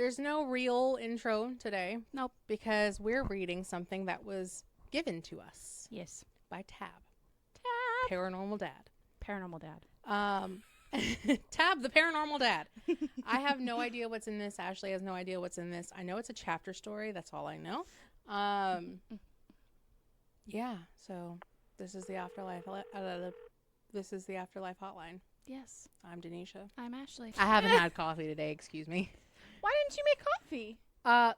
there's no real intro today. Nope. Because we're reading something that was given to us. Yes. By Tab. Tab. Paranormal Dad. Paranormal Dad. Tab, the Paranormal Dad. I have no idea what's in this. Ashley has no idea what's in this. I know it's a chapter story. That's all I know. Yeah. So this is the Afterlife. This is the Afterlife Hotline. Yes. I'm Denisha. I'm Ashley. I haven't had coffee today. Excuse me. Why didn't you make coffee?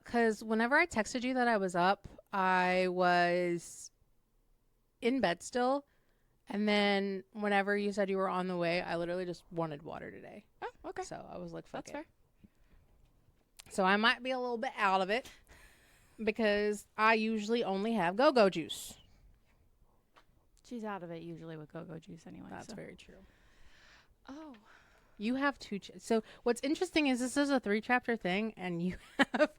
Because whenever I texted you that I was up, I was in bed still. And then whenever you said you were on the way, I literally just wanted water today. Oh, okay. So I was like, fuck That's it. fair. So I might be a little bit out of it because I usually only have go-go juice. She's out of it usually with go-go juice anyway. That's very true. Oh. You have two. So what's interesting is this is a 3-chapter thing, and you have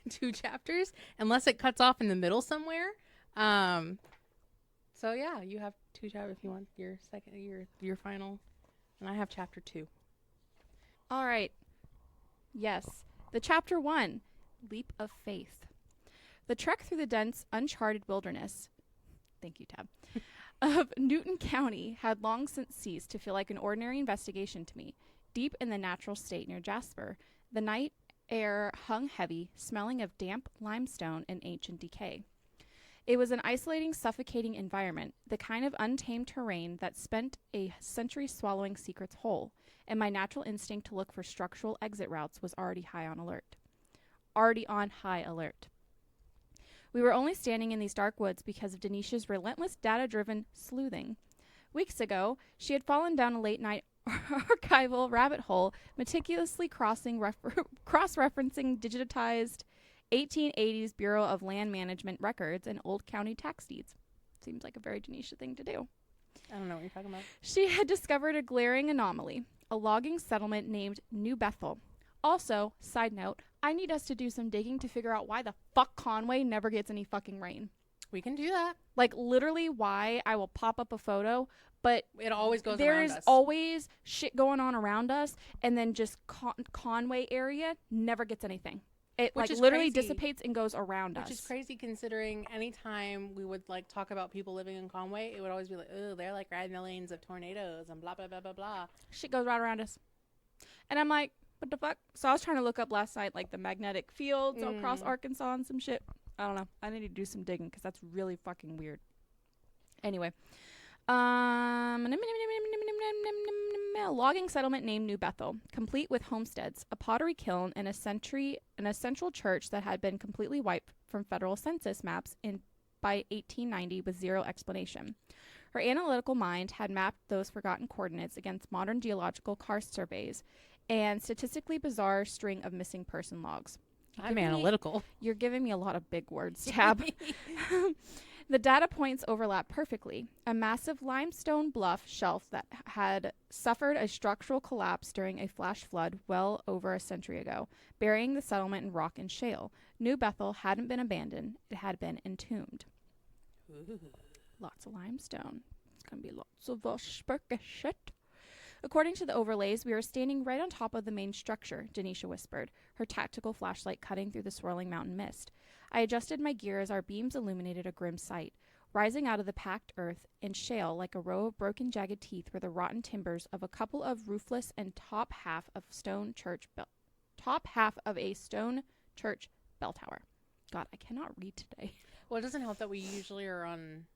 2 chapters, unless it cuts off in the middle somewhere. So yeah, you have 2 chapters if you want your second, your final, and I have chapter 2. All right. Yes. The chapter 1, Leap of Faith. The trek through the dense, uncharted wilderness. Thank you, Tab. Of Newton County had long since ceased to feel like an ordinary investigation to me. Deep in the natural state near Jasper, the night air hung heavy, smelling of damp limestone and ancient decay. It was an isolating, suffocating environment, the kind of untamed terrain that spent a century swallowing secrets whole, and my natural instinct to look for structural exit routes was already on high alert. We were only standing in these dark woods because of Denisha's relentless data-driven sleuthing. Weeks ago, she had fallen down a late-night archival rabbit hole, meticulously cross-referencing digitized 1880s Bureau of Land Management records and old county tax deeds. Seems like a very Denisha thing to do. I don't know what you're talking about. She had discovered a glaring anomaly, a logging settlement named New Bethel. Also, side note, I need us to do some digging to figure out why the fuck Conway never gets any fucking rain. We can do that. Like, literally why I will pop up a photo, but it always goes around there's us. always shit going on around us, and then just Conway area never gets anything. It Which like is literally crazy. Dissipates and goes around us. Which is crazy considering anytime we would like talk about people living in Conway, it would always be like, oh, they're like riding the lanes of tornadoes and blah, blah, blah, blah, blah. Shit goes right around us. And I'm like, what the fuck? So I was trying to look up last night, like the magnetic fields across Arkansas and some shit. I don't know. I need to do some digging because that's really fucking weird. Anyway. A logging settlement named New Bethel, complete with homesteads, a pottery kiln, and a central church that had been completely wiped from federal census maps by 1890 with zero explanation. Her analytical mind had mapped those forgotten coordinates against modern geological karst surveys and statistically bizarre string of missing person logs. I'm analytical. You're giving me a lot of big words, Tab. The data points overlap perfectly. A massive limestone bluff shelf that had suffered a structural collapse during a flash flood well over a century ago, burying the settlement in rock and shale. New Bethel hadn't been abandoned. It had been entombed. Ooh. Lots of limestone. It's going to be lots of spooky shit. According to the overlays, we were standing right on top of the main structure, Denisha whispered, her tactical flashlight cutting through the swirling mountain mist. I adjusted my gear as our beams illuminated a grim sight. Rising out of the packed earth and shale like a row of broken, jagged teeth were the rotten timbers of a couple of roofless and top half of a stone church bell tower. God, I cannot read today. Well, it doesn't help that we usually are on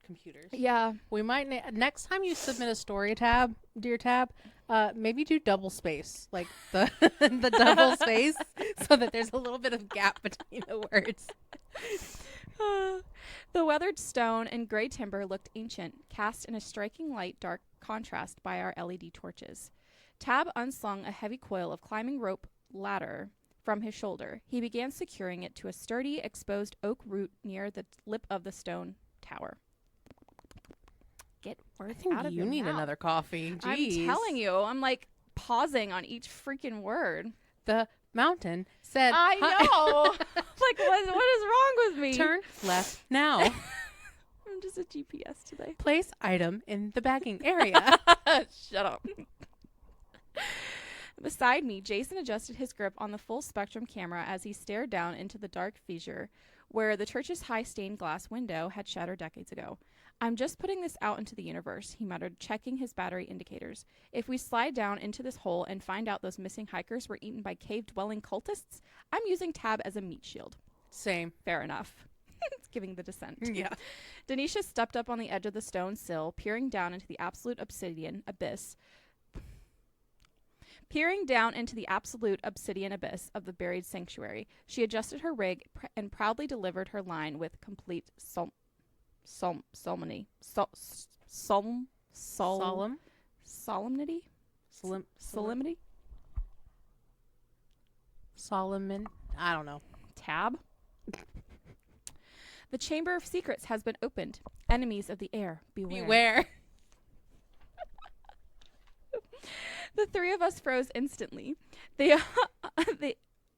computers. Yeah. We might next time you submit a story tab, dear Tab, maybe do double space, like the the double space, so that there's a little bit of gap between the words. The weathered stone and gray timber looked ancient, cast in a striking light dark contrast by our LED torches. Tab unslung a heavy coil of climbing rope ladder from his shoulder. He began securing it to a sturdy, exposed oak root near the lip of the stone tower. Get words out of you your need mouth. another coffee. Jeez. I'm telling you, I'm like pausing on each freaking word. The mountain said, I know. Like, what is wrong with me? Turn left now. I'm just a GPS today. Place item in the bagging area. Shut up. Beside me, Jason adjusted his grip on the full spectrum camera as he stared down into the dark fissure where the church's high stained glass window had shattered decades ago. I'm just putting this out into the universe, he muttered, checking his battery indicators. If we slide down into this hole and find out those missing hikers were eaten by cave-dwelling cultists, I'm using Tab as a meat shield. Same. Fair enough. It's giving the descent. Yeah. Denisha stepped up on the edge of the stone sill, peering down into the absolute obsidian abyss of the buried sanctuary. She adjusted her rig and proudly delivered her line with complete solemnity. Solemnity? Solomon. I don't know. Tab. The Chamber of Secrets has been opened. Enemies of the air, beware. Beware. The three of us froze instantly. The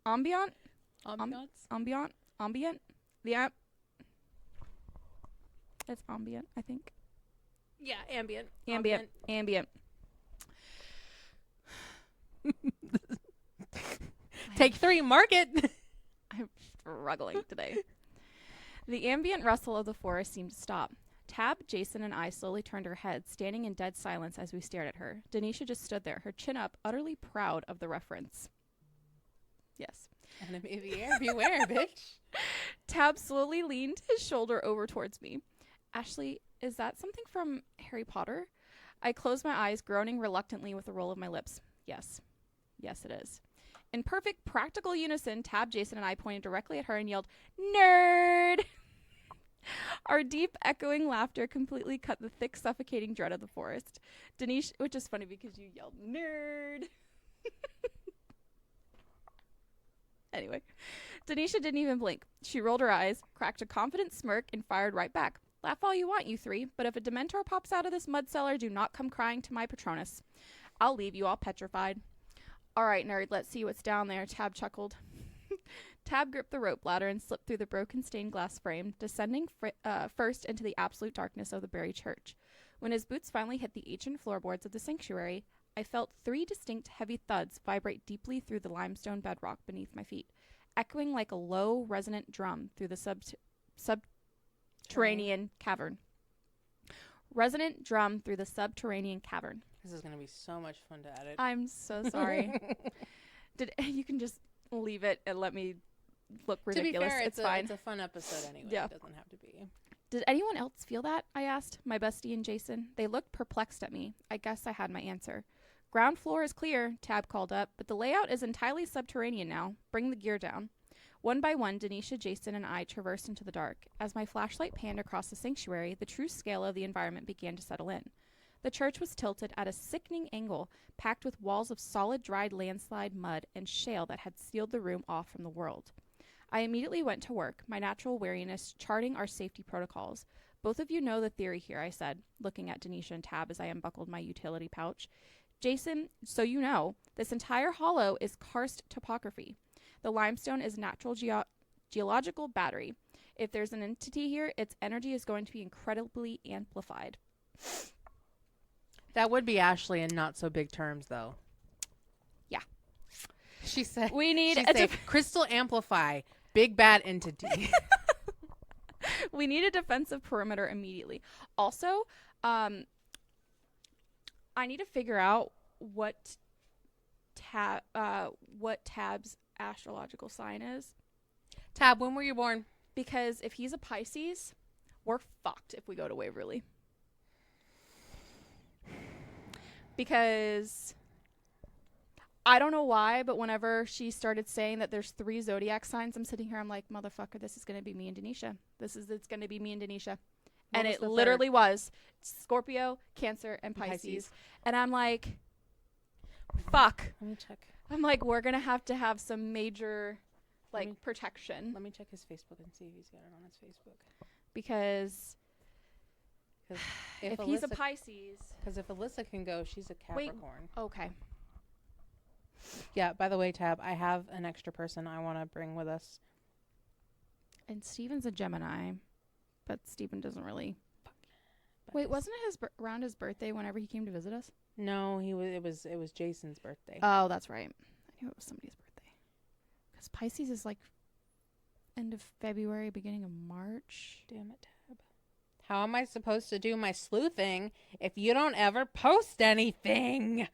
ambient. It's ambient, I think. Yeah, ambient. Ambient. Take 3, mark it. I'm struggling today. The ambient rustle of the forest seemed to stop. Tab, Jason, and I slowly turned our heads, standing in dead silence as we stared at her. Denisha just stood there, her chin up, utterly proud of the reference. Yes. Enemy of the air, beware, bitch. Tab slowly leaned his shoulder over towards me. Ashley, is that something from Harry Potter? I closed my eyes, groaning reluctantly with a roll of my lips. Yes. Yes, it is. In perfect practical unison, Tab, Jason, and I pointed directly at her and yelled, "Nerd!" Our deep, echoing laughter completely cut the thick, suffocating dread of the forest. Denisha, which is funny because you yelled, "Nerd!" Anyway, Denisha didn't even blink. She rolled her eyes, cracked a confident smirk, and fired right back. Laugh all you want, you three, but if a Dementor pops out of this mud cellar, do not come crying to my Patronus. I'll leave you all petrified. All right, nerd, let's see what's down there, Tab chuckled. Tab gripped the rope ladder and slipped through the broken stained glass frame, descending first into the absolute darkness of the buried church. When his boots finally hit the ancient floorboards of the sanctuary, I felt 3 distinct heavy thuds vibrate deeply through the limestone bedrock beneath my feet, echoing like a low, resonant drum through the subterranean cavern. Resonant drum through the subterranean cavern. This is going to be so much fun to edit. I'm so sorry. You can just leave it and let me look ridiculous. To be fair, it's fine. It's a fun episode anyway. Yeah. It doesn't have to be. Did anyone else feel that? I asked, my bestie and Jason. They looked perplexed at me. I guess I had my answer. Ground floor is clear, Tab called up, but the layout is entirely subterranean now. Bring the gear down. One by one, Denisha, Jason, and I traversed into the dark. As my flashlight panned across the sanctuary, the true scale of the environment began to settle in. The church was tilted at a sickening angle, packed with walls of solid dried landslide mud and shale that had sealed the room off from the world. I immediately went to work, my natural wariness charting our safety protocols. Both of you know the theory here, I said, looking at Denisha and Tab as I unbuckled my utility pouch. Jason, so you know, this entire hollow is karst topography. The limestone is natural geological battery. If there's an entity here, its energy is going to be incredibly amplified. That would be Ashley in not so big terms, though. Yeah. She said, we need crystal amplify, big bad entity. We need a defensive perimeter immediately. Also, I need to figure out what Tab's astrological sign is. Tab, when were you born? Because if he's a Pisces, we're fucked if we go to Waverly. Because I don't know why, but whenever she started saying that there's 3 zodiac signs, I'm sitting here, I'm like, motherfucker, this is going to be me and Denisha. It's going to be me and Denisha. And it literally was Scorpio, Cancer, and Pisces. And I'm like, fuck. Let me check. I'm like, we're going to have some major, protection. Let me check his Facebook and see if he's got it on his Facebook. Because if he's a Pisces. Because if Alyssa can go, she's a Capricorn. Wait, okay. Yeah, by the way, Tab, I have an extra person I want to bring with us. And Steven's a Gemini. But Steven doesn't really. Wait, wasn't it around his birthday whenever he came to visit us? No, it was Jason's birthday. Oh, that's right. I knew it was somebody's birthday. Because Pisces is like end of February, beginning of March. Damn it, Tab. How am I supposed to do my sleuthing if you don't ever post anything?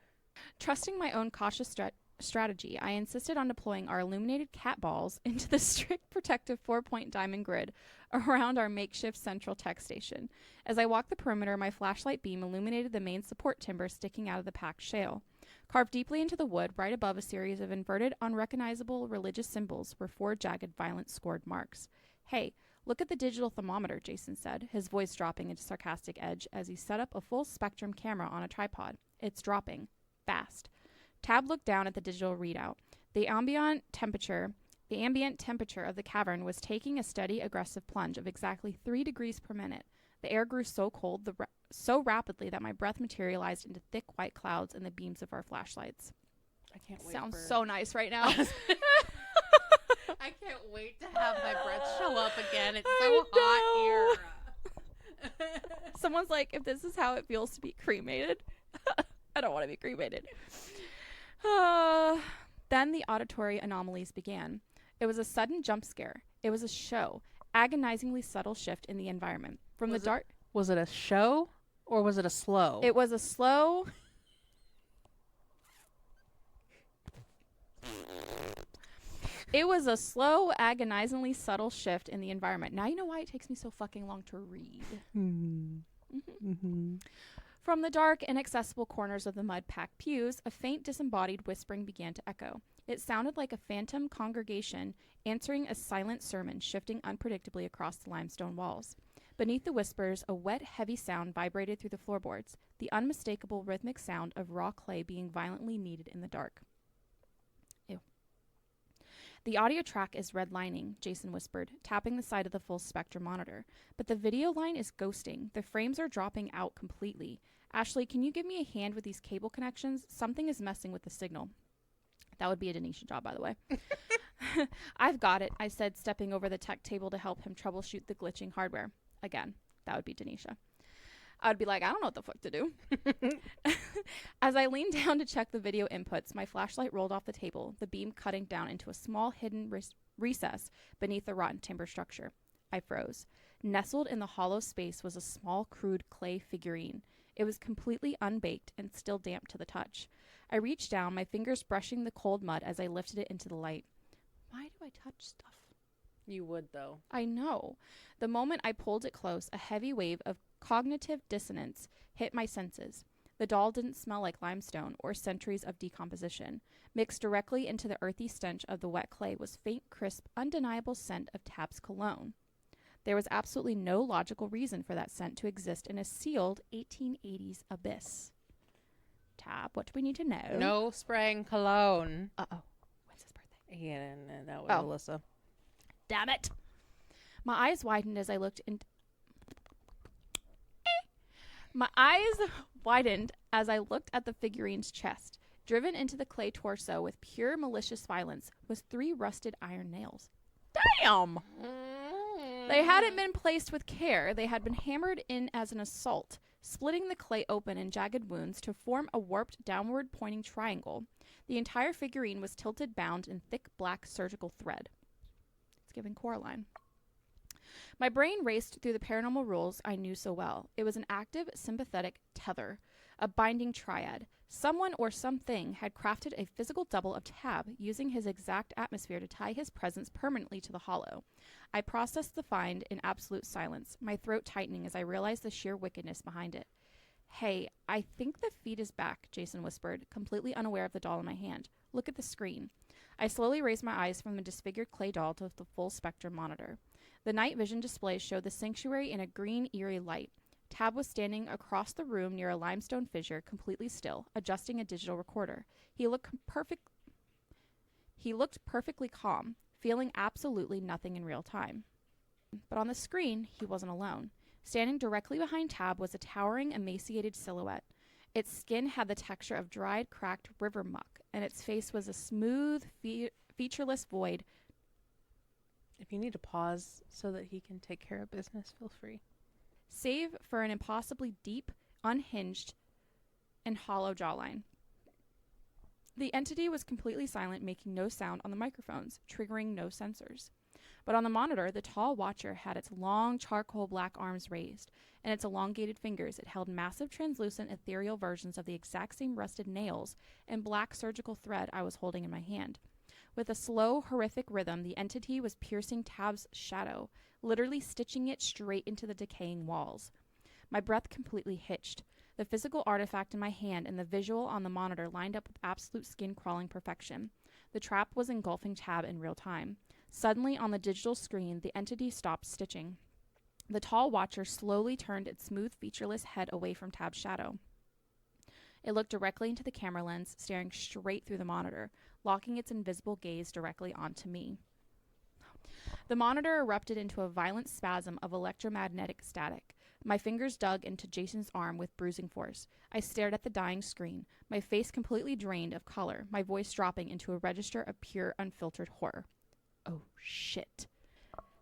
Trusting my own cautious strategy, I insisted on deploying our illuminated cat balls into the strict protective 4-point diamond grid around our makeshift central tech station. As I walked the perimeter, my flashlight beam illuminated the main support timber sticking out of the packed shale. Carved deeply into the wood, right above a series of inverted, unrecognizable religious symbols, were 4 jagged, violent scored marks. Hey, look at the digital thermometer, Jason said, his voice dropping into sarcastic edge as he set up a full-spectrum camera on a tripod. It's dropping. Fast. Tab looked down at the digital readout. The ambient temperature of the cavern was taking a steady, aggressive plunge of exactly 3 degrees per minute. The air grew so cold, so rapidly that my breath materialized into thick white clouds in the beams of our flashlights. I can't wait. Sounds so nice right now. I can't wait to have my breath show up again. It's so hot here. Someone's like, if this is how it feels to be cremated, I don't want to be cremated. Then the auditory anomalies began. It was a sudden jump scare. It was a show. Agonizingly subtle shift in the environment. From the dark... Was it a show or was it a slow? It was a slow... It was a slow, agonizingly subtle shift in the environment. Now you know why it takes me so fucking long to read. From the dark, inaccessible corners of the mud-packed pews, a faint, disembodied whispering began to echo. It sounded like a phantom congregation answering a silent sermon shifting unpredictably across the limestone walls. Beneath the whispers, a wet, heavy sound vibrated through the floorboards, the unmistakable rhythmic sound of raw clay being violently kneaded in the dark. Ew. The audio track is redlining, Jason whispered, tapping the side of the full spectrum monitor. But the video line is ghosting. The frames are dropping out completely. Ashley, can you give me a hand with these cable connections? Something is messing with the signal. That would be a Denisha job, by the way. I've got it, I said, stepping over the tech table to help him troubleshoot the glitching hardware. Again, that would be Denisha. I would be like, I don't know what the fuck to do. As I leaned down to check the video inputs, my flashlight rolled off the table, the beam cutting down into a small hidden recess beneath the rotten timber structure. I froze. Nestled in the hollow space was a small, crude clay figurine. It was completely unbaked and still damp to the touch. I reached down, my fingers brushing the cold mud as I lifted it into the light. Why do I touch stuff? You would, though. I know. The moment I pulled it close, a heavy wave of cognitive dissonance hit my senses. The doll didn't smell like limestone or centuries of decomposition. Mixed directly into the earthy stench of the wet clay was faint, crisp, undeniable scent of Tab's cologne. There was absolutely no logical reason for that scent to exist in a sealed 1880s abyss. Tab, what do we need to know? No spraying cologne. Uh-oh. When's his birthday? Yeah, that was Alyssa. Damn it. My eyes widened as I looked at the figurine's chest. Driven into the clay torso with pure malicious violence was 3 rusted iron nails. Damn! They hadn't been placed with care. They had been hammered in as an assault, splitting the clay open in jagged wounds to form a warped downward-pointing triangle. The entire figurine was tilted bound in thick black surgical thread. It's giving Coraline. My brain raced through the paranormal rules I knew so well. It was an active, sympathetic tether, a binding triad. Someone or something had crafted a physical double of Tab, using his exact atmosphere to tie his presence permanently to the hollow. I processed the find in absolute silence, my throat tightening as I realized the sheer wickedness behind it. Hey, I think the feed is back, Jason whispered, completely unaware of the doll in my hand. Look at the screen. I slowly raised my eyes from the disfigured clay doll to the full spectrum monitor. The night vision display showed the sanctuary in a green, eerie light. Tab was standing across the room near a limestone fissure, completely still, adjusting a digital recorder. He looked perfectly calm, feeling absolutely nothing in real time. But on the screen, he wasn't alone. Standing directly behind Tab was a towering, emaciated silhouette. Its skin had the texture of dried, cracked river muck, and its face was a smooth, featureless void. If you need to pause so that he can take care of business, feel free. Save for an impossibly deep, unhinged and hollow jawline. The entity was completely silent, making no sound on the microphones, triggering no sensors. But on the monitor, the tall watcher had its long charcoal black arms raised, and its elongated fingers it held massive translucent ethereal versions of the exact same rusted nails and black surgical thread I was holding in my hand. With a slow, horrific rhythm, the entity was piercing Tab's shadow, literally stitching it straight into the decaying walls. My breath completely hitched. The physical artifact in my hand and the visual on the monitor lined up with absolute skin-crawling perfection. The trap was engulfing Tab in real time. Suddenly, on the digital screen, the entity stopped stitching. The tall watcher slowly turned its smooth, featureless head away from Tab's shadow. It looked directly into the camera lens, staring straight through the monitor, locking its invisible gaze directly onto me. The monitor erupted into a violent spasm of electromagnetic static. My fingers dug into Jason's arm with bruising force. I stared at the dying screen, my face completely drained of color, my voice dropping into a register of pure, unfiltered horror. Oh, shit.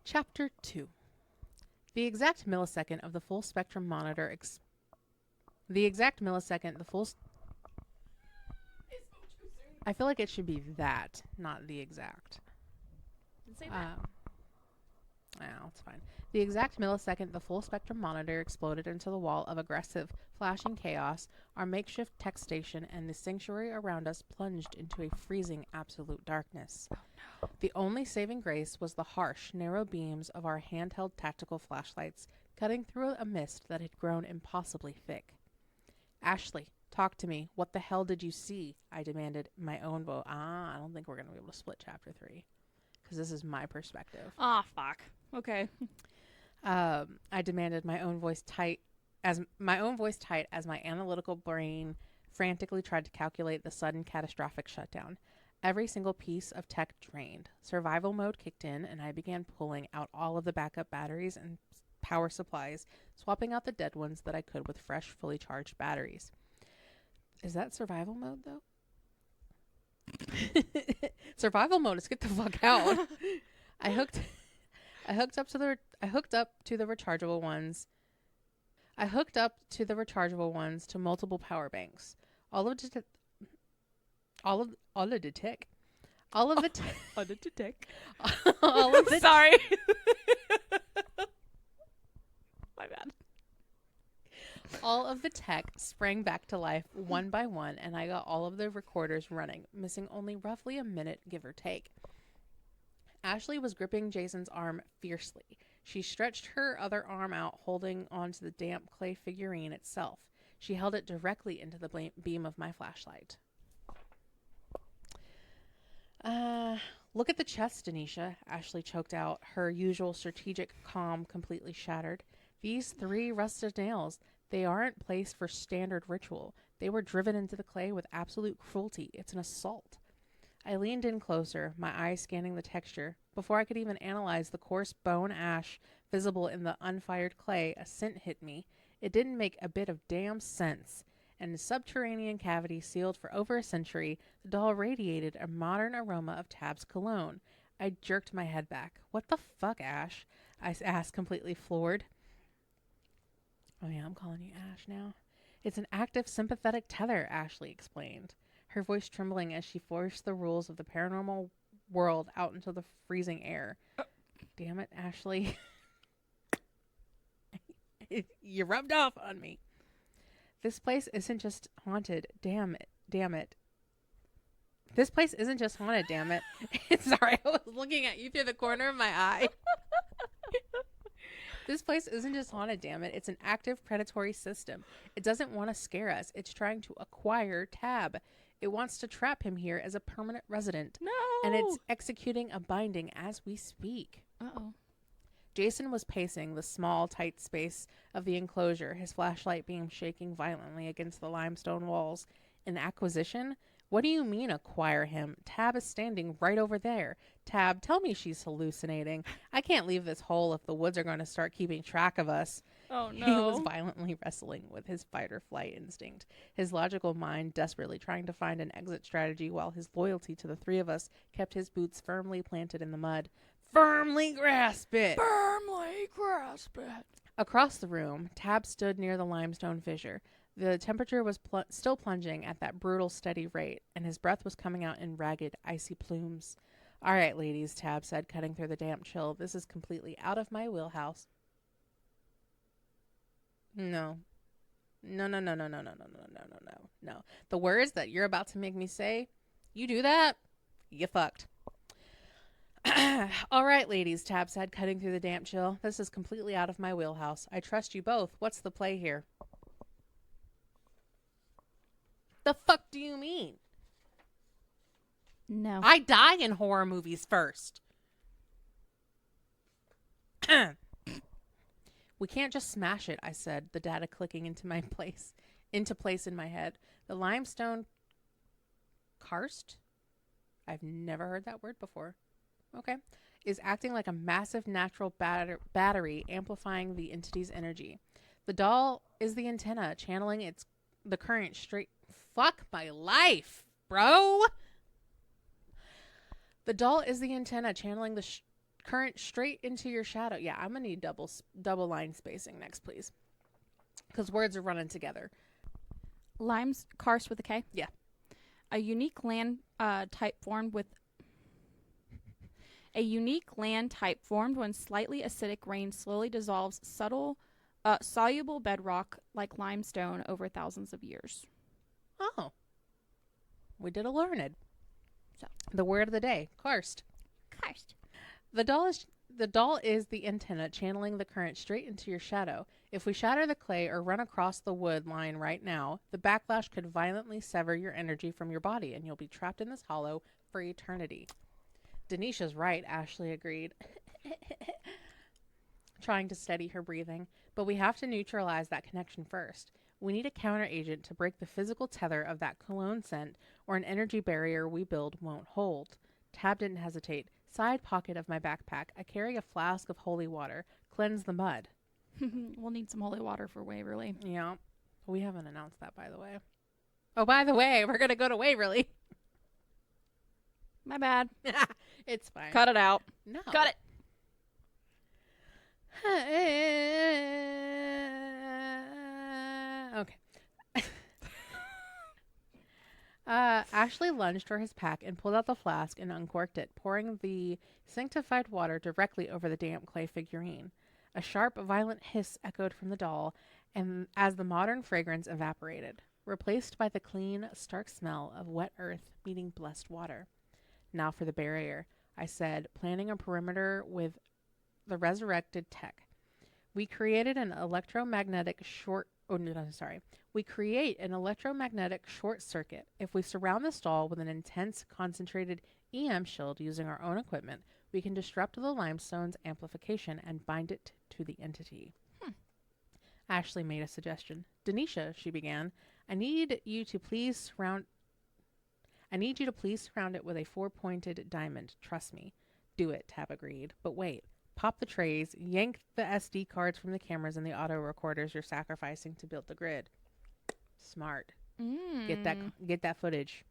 Chapter 2. The exact millisecond of the full spectrum monitor I feel like it should be that, not the exact. Didn't say that. No, it's fine. The exact millisecond the full spectrum monitor exploded into the wall of aggressive, flashing chaos, our makeshift tech station and the sanctuary around us plunged into a freezing absolute darkness. Oh, no. The only saving grace was the harsh, narrow beams of our handheld tactical flashlights cutting through a mist that had grown impossibly thick. Ashley, talk to me. What the hell did you see? I demanded my own vote. I don't think we're going to be able to split chapter 3 because this is my perspective. Ah, fuck. Okay. I demanded my own voice tight as my analytical brain frantically tried to calculate the sudden catastrophic shutdown. Every single piece of tech drained. Survival mode kicked in, and I began pulling out all of the backup batteries and power supplies, swapping out the dead ones that I could with fresh, fully charged batteries. Is that survival mode, though? Survival mode. Let's get the fuck out. I hooked up to the rechargeable ones. I hooked up to the rechargeable ones to multiple power banks. All of the tech. Sorry. My bad. All of the tech sprang back to life one by one, and I got all of the recorders running, missing only roughly a minute, give or take. Ashley was gripping Jason's arm fiercely. She stretched her other arm out, holding onto the damp clay figurine itself. She held it directly into the beam of my flashlight. Look at the chest, Denisha, Ashley choked out, her usual strategic calm completely shattered. These 3 rusted nails, they aren't placed for standard ritual. They were driven into the clay with absolute cruelty. It's an assault. I leaned in closer, my eyes scanning the texture. Before I could even analyze the coarse bone ash visible in the unfired clay, a scent hit me. It didn't make a bit of damn sense. In a subterranean cavity sealed for over a century, the doll radiated a modern aroma of Tab's cologne. I jerked my head back. What the fuck, Ash? I asked, completely floored. Oh yeah, I'm calling you Ash now. It's an active sympathetic tether, Ashley explained, her voice trembling as she forced the rules of the paranormal world out into the freezing air. Damn it, Ashley. You rubbed off on me. This place isn't just haunted. Damn it. This place isn't just haunted, damn it. Sorry, I was looking at you through the corner of my eye. This place isn't just haunted, damn it. It's an active predatory system. It doesn't want to scare us. It's trying to acquire Tab. It wants to trap him here as a permanent resident. No. And it's executing a binding as we speak. Uh-oh. Jason was pacing the small, tight space of the enclosure, his flashlight beam shaking violently against the limestone walls. An acquisition? What do you mean, acquire him? Tab is standing right over there. Tab, tell me she's hallucinating. I can't leave this hole if the woods are going to start keeping track of us. Oh, no. He was violently wrestling with his fight-or-flight instinct, his logical mind desperately trying to find an exit strategy while his loyalty to the 3 of us kept his boots firmly planted in the mud. Firmly grasp it! Firmly grasp it! Across the room, Tab stood near the limestone fissure. The temperature was still plunging at that brutal, steady rate, and his breath was coming out in ragged, icy plumes. All right, ladies, Tab said, cutting through the damp chill. This is completely out of my wheelhouse. No. No, no, no, no, no, no, no, no, no, no, no, no. The words that you're about to make me say, you do that, you fucked. All right, ladies, Tab said, cutting through the damp chill. This is completely out of my wheelhouse. I trust you both. What's the play here? The fuck do you mean? No. I die in horror movies first. We can't just smash it, I said, the data clicking into place in my head. The limestone karst? I've never heard that word before. Okay. Is acting like a massive natural battery amplifying the entity's energy. The doll is the antenna channeling the current straight. Fuck my life, bro. The doll is the antenna channeling the current straight into your shadow. Yeah, I'm going to need double line spacing next, please. Because words are running together. Limes karst with a K? Yeah. A unique land type formed when slightly acidic rain slowly dissolves soluble bedrock like limestone over thousands of years. Oh. We did a learned. So. The word of the day, karst. Karst. The doll is the antenna channeling the current straight into your shadow. If we shatter the clay or run across the wood line right now, the backlash could violently sever your energy from your body and you'll be trapped in this hollow for eternity. Denisha's right, Ashley agreed, trying to steady her breathing. But we have to neutralize that connection first. We need a counter agent to break the physical tether of that cologne scent, or an energy barrier we build won't hold. Tab didn't hesitate. Side pocket of my backpack, I carry a flask of holy water. Cleanse the mud. We'll need some holy water for Waverly. Yeah. We haven't announced that, by the way. Oh, by the way, we're going to go to Waverly. My bad. It's fine. Cut it out. No. Cut it. Okay. Ashley lunged for his pack and pulled out the flask and uncorked it, pouring the sanctified water directly over the damp clay figurine. A sharp, violent hiss echoed from the doll, and as the modern fragrance evaporated, replaced by the clean, stark smell of wet earth meeting blessed water. Now for the barrier, I said, planning a perimeter with the resurrected tech. We create an electromagnetic short circuit. If we surround the stall with an intense, concentrated EM shield using our own equipment, we can disrupt the limestone's amplification and bind it to the entity. Ashley made a suggestion. Denisha, she began, I need you to please surround it with a 4-pointed diamond. Trust me. Do it, Tab agreed. But wait. Pop the trays, yank the SD cards from the cameras and the auto recorders you're sacrificing to build the grid. Smart. Get that footage.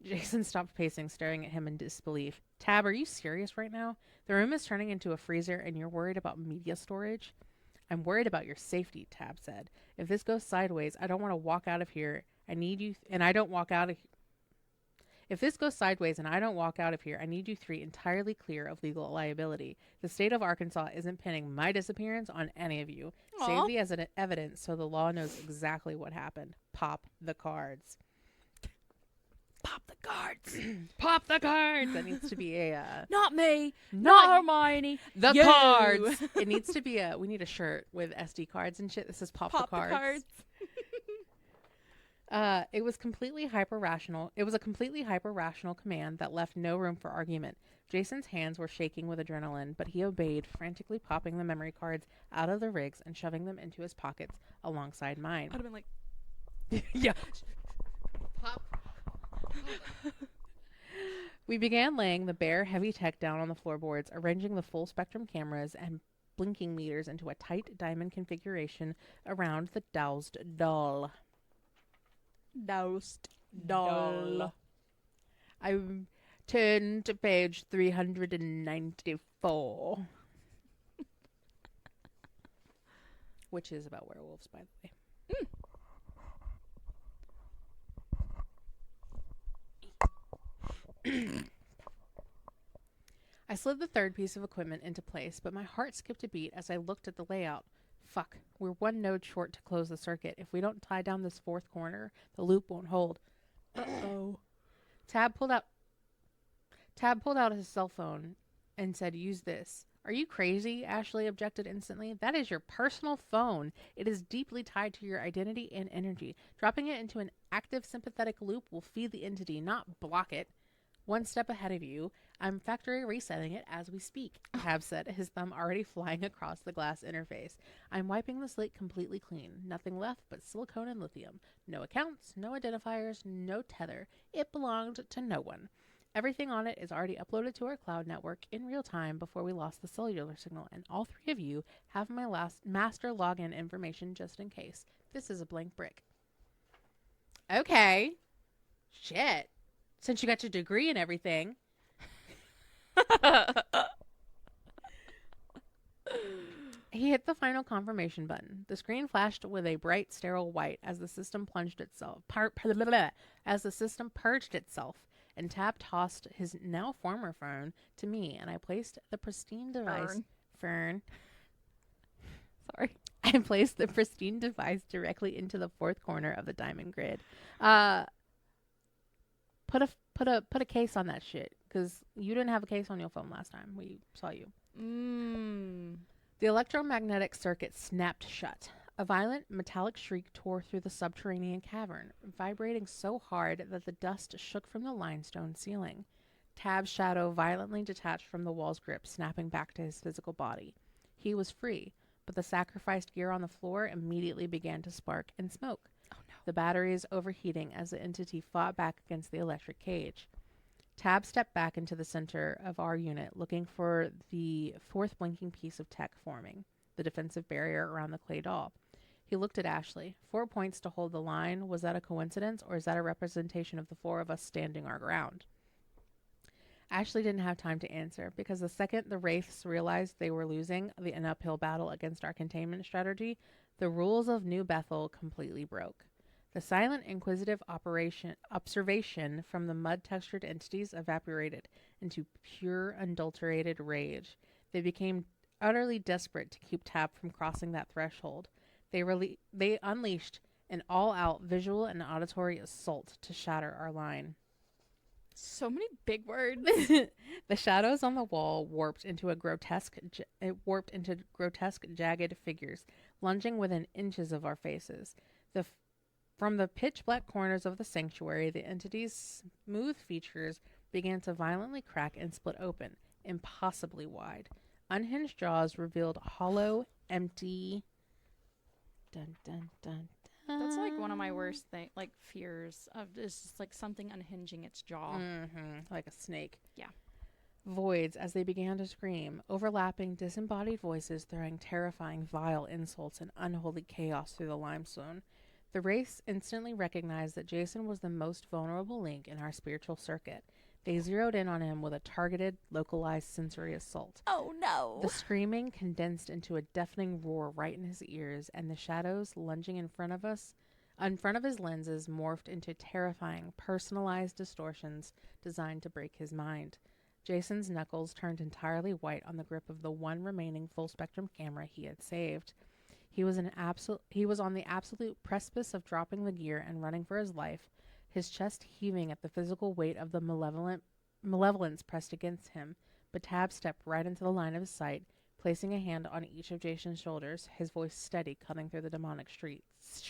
Jason stopped pacing, staring at him in disbelief. Tab, are you serious right now? The room is turning into a freezer and you're worried about media storage? I'm worried about your safety, Tab said. If this goes sideways, I don't want to walk out of here. If this goes sideways and I don't walk out of here, I need you three entirely clear of legal liability. The state of Arkansas isn't pinning my disappearance on any of you. Aww. Save the evidence so the law knows exactly what happened. Pop the cards. Pop the cards. Pop the cards. That needs to be a... Not me. Not Hermione. The you. cards. It needs to be we need a shirt with SD cards and shit. This is Pop the cards. The cards. It was a completely hyper-rational command that left no room for argument. Jason's hands were shaking with adrenaline, but he obeyed, frantically popping the memory cards out of the rigs and shoving them into his pockets alongside mine. I'd have been like... Yeah. Pop. We began laying the bare, heavy tech down on the floorboards, arranging the full-spectrum cameras and blinking meters into a tight diamond configuration around the doused doll. I turned to page 394. Which is about werewolves, by the way. I slid the third piece of equipment into place, but my heart skipped a beat as I looked at the layout. Fuck, we're one node short to close the circuit. If we don't tie down this fourth corner, the loop won't hold. Uh-oh. Tab pulled out his cell phone and said, "Use this." "Are you crazy?" Ashley objected instantly. "That is your personal phone. It is deeply tied to your identity and energy. Dropping it into an active sympathetic loop will feed the entity, not block it. One step ahead of you. I'm factory resetting it as we speak," Tab said, his thumb already flying across the glass interface. "I'm wiping the slate completely clean. Nothing left but silicone and lithium. No accounts, no identifiers, no tether. It belonged to no one. Everything on it is already uploaded to our cloud network in real time before we lost the cellular signal, and all three of you have my last master login information just in case. This is a blank brick." Okay. Shit. Since you got your degree and everything. He hit the final confirmation button. The screen flashed with a bright, sterile white as the system purged itself, and Tab tossed his now former phone to me, and I placed the pristine device. Sorry. I placed the pristine device directly into the fourth corner of the diamond grid. Put a case on that shit, because you didn't have a case on your phone last time we saw you. The electromagnetic circuit snapped shut. A violent metallic shriek tore through the subterranean cavern, vibrating so hard that the dust shook from the limestone ceiling. Tab's shadow violently detached from the wall's grip, snapping back to his physical body. He was free, but the sacrificed gear on the floor immediately began to spark and smoke. Oh no. The batteries overheating as the entity fought back against the electric cage. Tab stepped back into the center of our unit, looking for the fourth blinking piece of tech forming, the defensive barrier around the clay doll. He looked at Ashley. 4 points to hold the line. Was that a coincidence, or is that a representation of the four of us standing our ground? Ashley didn't have time to answer, because the second the Wraiths realized they were losing an uphill battle against our containment strategy, the rules of New Bethel completely broke. The silent, inquisitive observation from the mud-textured entities evaporated into pure, unadulterated rage. They became utterly desperate to keep Tab from crossing that threshold. They unleashed an all-out visual and auditory assault to shatter our line. So many big words. The shadows on the wall warped into grotesque, jagged figures, lunging within inches of our faces. From the pitch-black corners of the sanctuary, the entity's smooth features began to violently crack and split open, impossibly wide. Unhinged jaws revealed hollow, empty... Dun, dun, dun, dun. That's like one of my worst fears of just like something unhinging its jaw. Like a snake. Yeah. Voids as they began to scream, overlapping disembodied voices throwing terrifying, vile insults and unholy chaos through the limestone. The race instantly recognized that Jason was the most vulnerable link in our spiritual circuit. They zeroed in on him with a targeted, localized sensory assault. Oh no! The screaming condensed into a deafening roar right in his ears, and the shadows lunging in front of his lenses morphed into terrifying, personalized distortions designed to break his mind. Jason's knuckles turned entirely white on the grip of the one remaining full-spectrum camera he had saved. He was on the absolute precipice of dropping the gear and running for his life, his chest heaving at the physical weight of the malevolence pressed against him. But Tab stepped right into the line of his sight, placing a hand on each of Jason's shoulders, his voice steady, cutting through the demonic shrieks.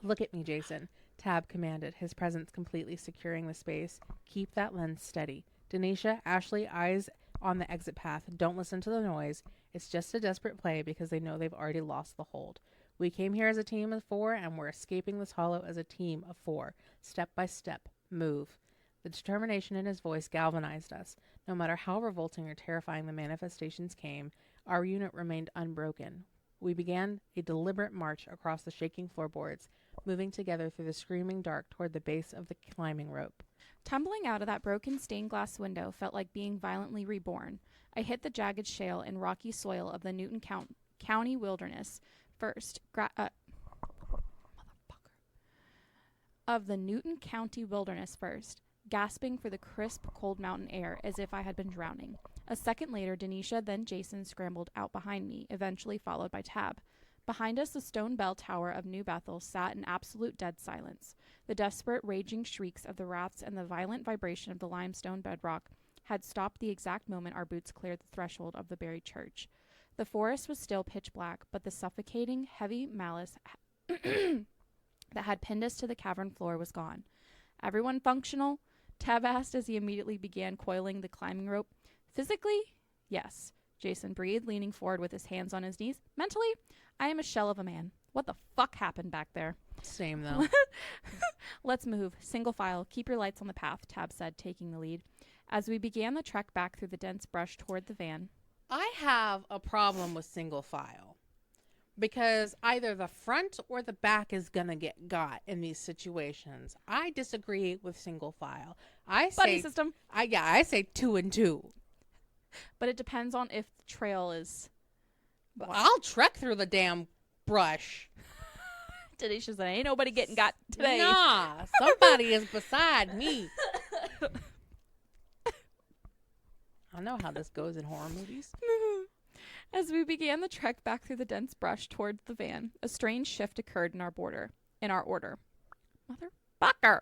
"Look at me, Jason," Tab commanded, his presence completely securing the space. "Keep that lens steady. Denisha, Ashley, eyes on the exit path. Don't listen to the noise. It's just a desperate play because they know they've already lost the hold. We came here as a team of 4, and we're escaping this hollow as a team of 4. Step by step. Move." The determination in his voice galvanized us. No matter how revolting or terrifying the manifestations came, our unit remained unbroken. We began a deliberate march across the shaking floorboards, moving together through the screaming dark toward the base of the climbing rope. Tumbling out of that broken stained glass window felt like being violently reborn. I hit the jagged shale and rocky soil of the Newton County wilderness first, of the Newton County wilderness first, gasping for the crisp, cold mountain air as if I had been drowning. A second later, Denisha, then Jason scrambled out behind me, eventually followed by Tab. Behind us, the stone bell tower of New Bethel sat in absolute dead silence. The desperate, raging shrieks of the rats and the violent vibration of the limestone bedrock had stopped the exact moment our boots cleared the threshold of the buried church. The forest was still pitch black, but the suffocating, heavy malice that had pinned us to the cavern floor was gone. Everyone functional? Tab asked as he immediately began coiling the climbing rope. Physically? Yes, Jason breathed, leaning forward with his hands on his knees. Mentally? I am a shell of a man. What the fuck happened back there? Same, though. Let's move. Single file. Keep your lights on the path, Tab said, taking the lead. As we began the trek back through the dense brush toward the van. I have a problem with single file. Because either the front or the back is going to get got in these situations. I disagree with single file. Buddy system. I say 2 and 2. But it depends on if the trail is... I'll trek through the damn brush. Tanisha said, ain't nobody getting got today. Nah, somebody is beside me. I know how this goes in horror movies. As we began the trek back through the dense brush toward the van, a strange shift occurred in our order. Motherfucker!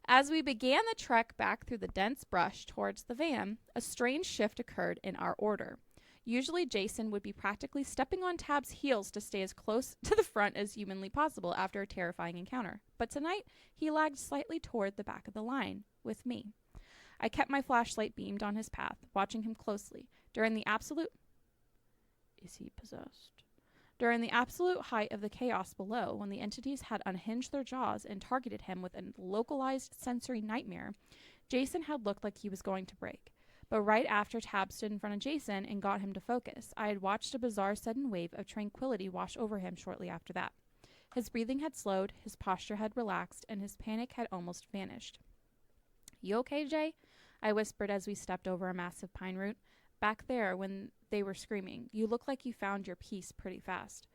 As we began the trek back through the dense brush towards the van, a strange shift occurred in our order. Usually Jason would be practically stepping on Tab's heels to stay as close to the front as humanly possible after a terrifying encounter. But tonight, he lagged slightly toward the back of the line, with me. I kept my flashlight beamed on his path, watching him closely. During the absolute... Is he possessed? During the absolute height of the chaos below, when the entities had unhinged their jaws and targeted him with a localized sensory nightmare, Jason had looked like he was going to break. But right after Tab stood in front of Jason and got him to focus, I had watched a bizarre sudden wave of tranquility wash over him shortly after that. His breathing had slowed, his posture had relaxed, and his panic had almost vanished. You okay, Jay? I whispered as we stepped over a massive pine root. Back there, when they were screaming, you look like you found your peace pretty fast.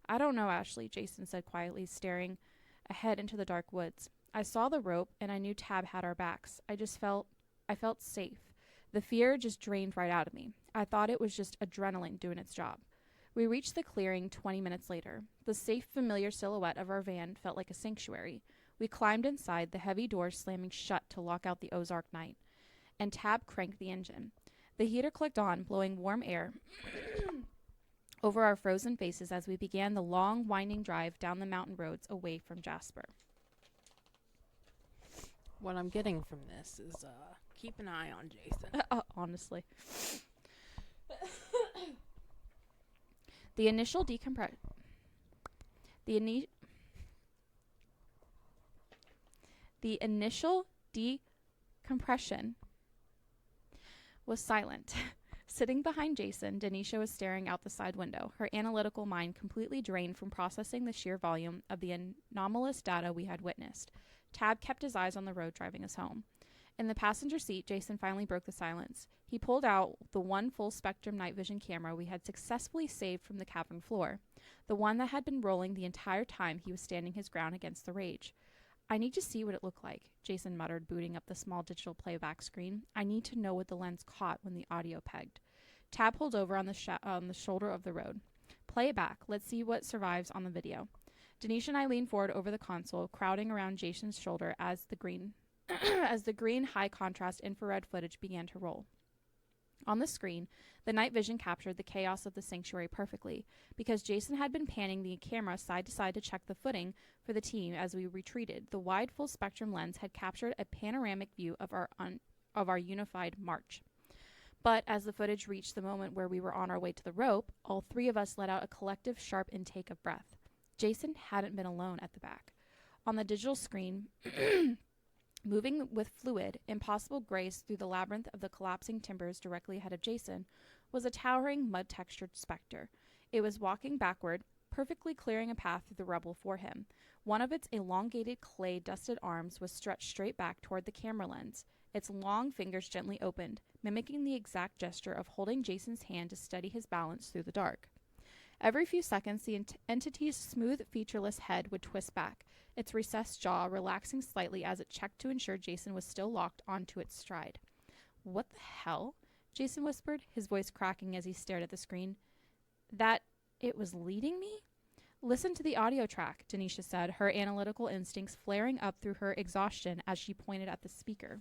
I don't know, Ashley, Jason said quietly, staring ahead into the dark woods. I saw the rope, and I knew Tab had our backs. I felt safe. The fear just drained right out of me. I thought it was just adrenaline doing its job. We reached the clearing 20 minutes later. The safe, familiar silhouette of our van felt like a sanctuary. We climbed inside, the heavy doors slamming shut to lock out the Ozark night. And Tab cranked the engine. The heater clicked on, blowing warm air over our frozen faces as we began the long, winding drive down the mountain roads away from Jasper. What I'm getting from this is keep an eye on Jason. Honestly. The initial decompression was silent. Sitting behind Jason, Denisha was staring out the side window, her analytical mind completely drained from processing the sheer volume of the anomalous data we had witnessed. Tab kept his eyes on the road driving us home. In the passenger seat, Jason finally broke the silence. He pulled out the one full-spectrum night vision camera we had successfully saved from the cavern floor, the one that had been rolling the entire time he was standing his ground against the rage. I need to see what it looked like, Jason muttered, booting up the small digital playback screen. I need to know what the lens caught when the audio pegged. Tab pulled over on the shoulder of the road. Play it back. Let's see what survives on the video. Denisha and I leaned forward over the console, crowding around Jason's shoulder as the green high-contrast infrared footage began to roll. On the screen, the night vision captured the chaos of the sanctuary perfectly, because Jason had been panning the camera side to side to check the footing for the team as we retreated. The wide full-spectrum lens had captured a panoramic view of our unified march. But as the footage reached the moment where we were on our way to the rope, all three of us let out a collective sharp intake of breath. Jason hadn't been alone at the back. On the digital screen, moving with fluid, impossible grace through the labyrinth of the collapsing timbers directly ahead of Jason, was a towering, mud-textured specter. It was walking backward, perfectly clearing a path through the rubble for him. One of its elongated, clay-dusted arms was stretched straight back toward the camera lens, its long fingers gently opened, mimicking the exact gesture of holding Jason's hand to steady his balance through the dark. Every few seconds, the entity's smooth, featureless head would twist back, its recessed jaw relaxing slightly as it checked to ensure Jason was still locked onto its stride. What the hell? Jason whispered, his voice cracking as he stared at the screen. That it was leading me? Listen to the audio track, Denisha said, her analytical instincts flaring up through her exhaustion as she pointed at the speaker.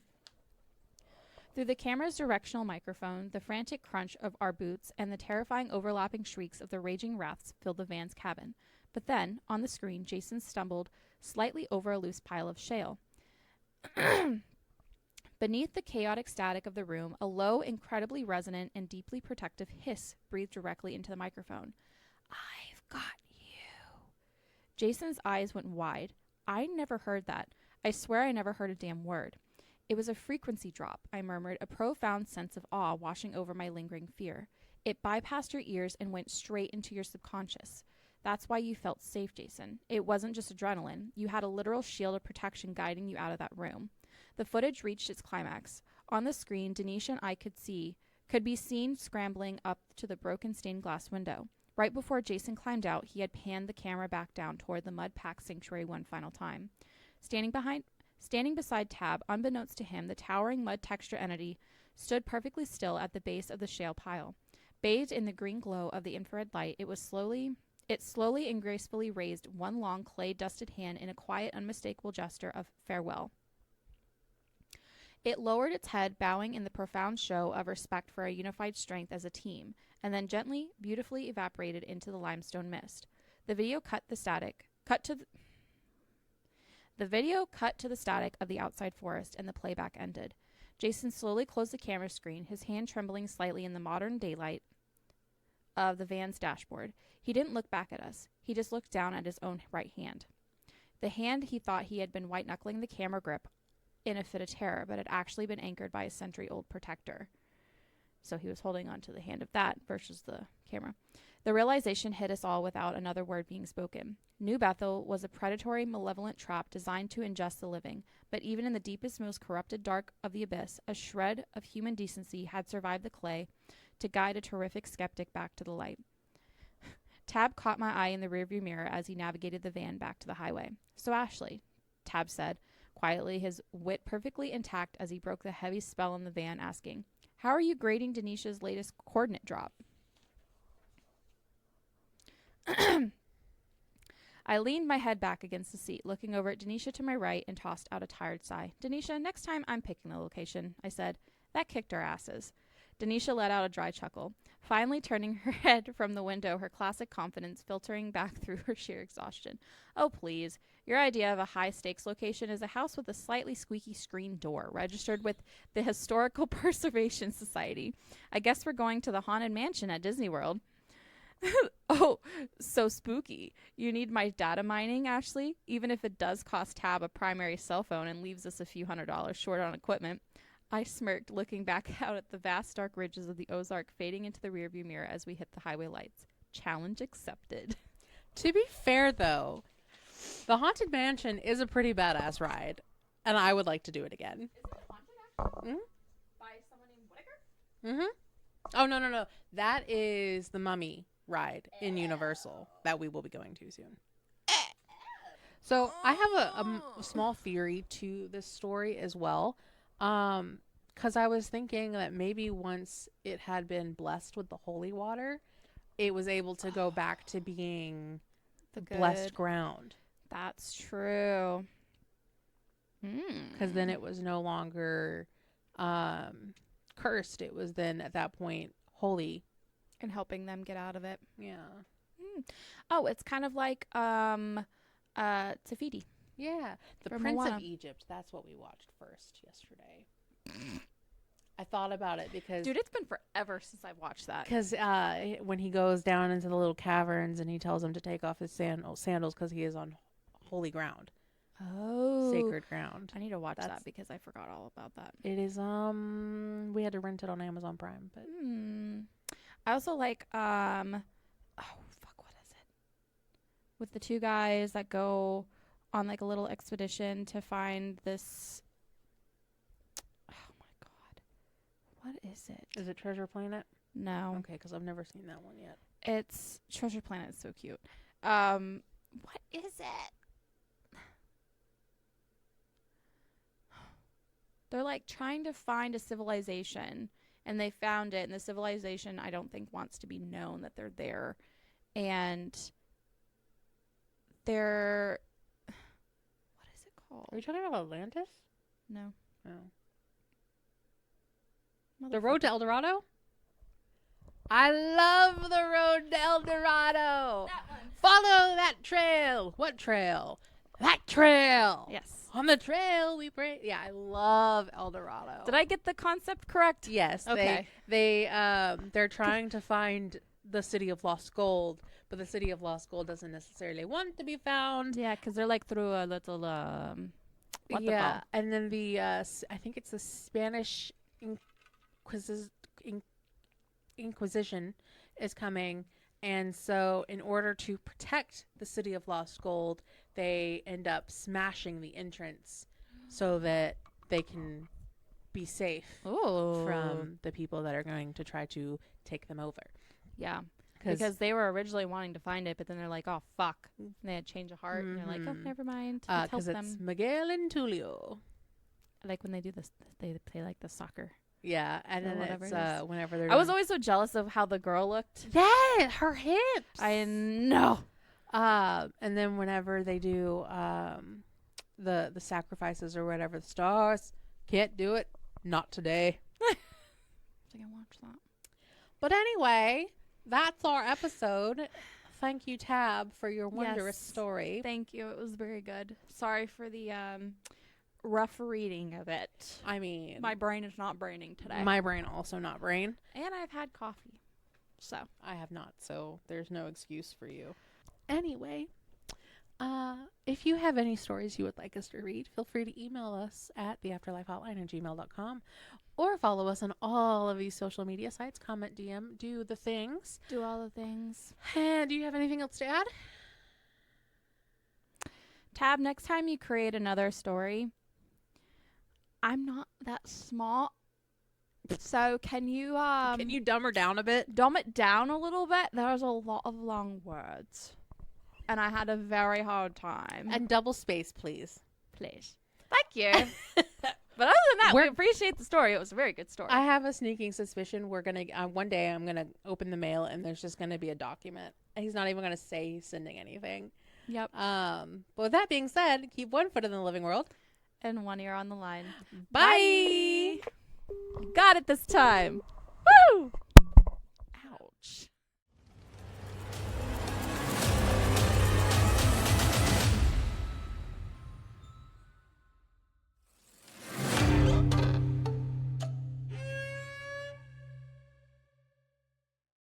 Through the camera's directional microphone, the frantic crunch of our boots and the terrifying overlapping shrieks of the raging wraths filled the van's cabin. But then, on the screen, Jason stumbled slightly over a loose pile of shale. Beneath the chaotic static of the room, a low, incredibly resonant, and deeply protective hiss breathed directly into the microphone. I've got you. Jason's eyes went wide. I never heard that. I swear I never heard a damn word. It was a frequency drop, I murmured, a profound sense of awe washing over my lingering fear. It bypassed your ears and went straight into your subconscious. That's why you felt safe, Jason. It wasn't just adrenaline. You had a literal shield of protection guiding you out of that room. The footage reached its climax. On the screen, Denisha and I could be seen scrambling up to the broken stained glass window. Right before Jason climbed out, he had panned the camera back down toward the mud-packed sanctuary one final time. Standing beside Tab, unbeknownst to him, the towering mud-texture entity stood perfectly still at the base of the shale pile. Bathed in the green glow of the infrared light, it slowly and gracefully raised one long clay-dusted hand in a quiet, unmistakable gesture of farewell. It lowered its head, bowing in the profound show of respect for a unified strength as a team, and then gently, beautifully evaporated into the limestone mist. The video cut to the static of the outside forest, and the playback ended. Jason slowly closed the camera screen, his hand trembling slightly in the modern daylight of the van's dashboard. He didn't look back at us. He just looked down at his own right hand. The hand he thought he had been white-knuckling the camera grip in a fit of terror, but had actually been anchored by a century-old protector. So he was holding on to the hand of that versus the camera. The realization hit us all without another word being spoken. New Bethel was a predatory, malevolent trap designed to ingest the living, but even in the deepest, most corrupted dark of the abyss, a shred of human decency had survived the clay to guide a terrific skeptic back to the light. Tab caught my eye in the rearview mirror as he navigated the van back to the highway. So Ashley, Tab said, quietly, his wit perfectly intact as he broke the heavy spell in the van, asking, how are you grading Denisha's latest coordinate drop? I leaned my head back against the seat, looking over at Denisha to my right, and tossed out a tired sigh. Denisha, next time I'm picking the location, I said. That kicked our asses. Denisha let out a dry chuckle, finally turning her head from the window, her classic confidence filtering back through her sheer exhaustion. Oh, please. Your idea of a high-stakes location is a house with a slightly squeaky screen door, registered with the Historical Preservation Society. I guess we're going to the Haunted Mansion at Disney World. Oh, so spooky. You need my data mining, Ashley? Even if it does cost Tab a primary cell phone and leaves us a few $100s short on equipment. I smirked, looking back out at the vast dark ridges of the Ozark fading into the rearview mirror as we hit the highway lights. Challenge accepted. To be fair, though, the Haunted Mansion is a pretty badass ride, and I would like to do it again. Is it haunted, actually? Mm-hmm. By someone named Whitaker? Mm-hmm. Oh, no. That is the Mummy ride in Universal that we will be going to soon. So I have a small theory to this story as well. Because I was thinking that maybe once it had been blessed with the holy water, it was able to go back to being The blessed ground. That's true. Because then it was no longer cursed. It was then at that point holy. And helping them get out of it. Yeah. Oh, it's kind of like Tafiti. Yeah. The From Prince Moana. of Egypt. That's what we watched first yesterday. I thought about it because... Dude, it's been forever since I've watched that. Because when he goes down into the little caverns and he tells him to take off his sandals because he is on holy ground. Oh. Sacred ground. I need to watch that because I forgot all about that. It is, we had to rent it on Amazon Prime, but... I also like, what is it? With the two guys that go on like a little expedition to find this... Oh my God. What is it? Is it Treasure Planet? No. Okay, because I've never seen that one yet. It's Treasure Planet is so cute. What is it? They're like trying to find a civilization, and they found it, and the civilization I don't think wants to be known that they're there. And they're what is it called? Are you talking about Atlantis? No. Oh. The Road to El Dorado? I love the Road to El Dorado. That one. Follow that trail. What trail? That trail. Yes. On the trail we pray. Yeah, I love El Dorado. Did I get the concept correct? Yes. Okay. They're trying to find the city of lost gold, but the city of lost gold doesn't necessarily want to be found. Yeah, because they're like through a little what the Yeah, call? and then the I think it's the Spanish Inquisition is coming, and so in order to protect the city of lost gold, they end up smashing the entrance so that they can be safe from the people that are going to try to take them over. Yeah. Because they were originally wanting to find it, but then they're like, oh, fuck. Mm. And they had change of heart, and they're like, oh, Mhm. never mind. Let's help because it's them. Miguel and Tulio. Like when they do this, they play like the soccer. Yeah, and Or then whatever it's it is. whenever they're I was always so jealous of how the girl looked. yeah, her hips. I know. And then whenever they do the sacrifices or whatever, the stars can't do it, not today. I think I watched that. But anyway, that's our episode. Thank you, Tab, for your wondrous Yes. story. Thank you. It was very good. Sorry for the rough reading of it. I mean, My brain is not braining today. my brain also not brain. And I've had coffee. So. I have not, so there's no excuse for you. Anyway, if you have any stories you would like us to read, feel free to email us at theafterlifehotline@gmail.com or follow us on all of these social media sites. Comment, DM, do the things. Do all the things. And do you have anything else to add? Tab, next time you create another story, I'm not that smart. So can you Can you dumb her down a bit? dumb it down a little bit? There's a lot of long words. And I had a very hard time. And double space, please. Please. Thank you. But other than that, we appreciate the story. It was a very good story. I have a sneaking suspicion we're going to, one day I'm going to open the mail and there's just going to be a document. And he's not even going to say he's sending anything. Yep. But with that being said, keep one foot in the living world. And one ear on the line. Bye. You got it this time. Woo!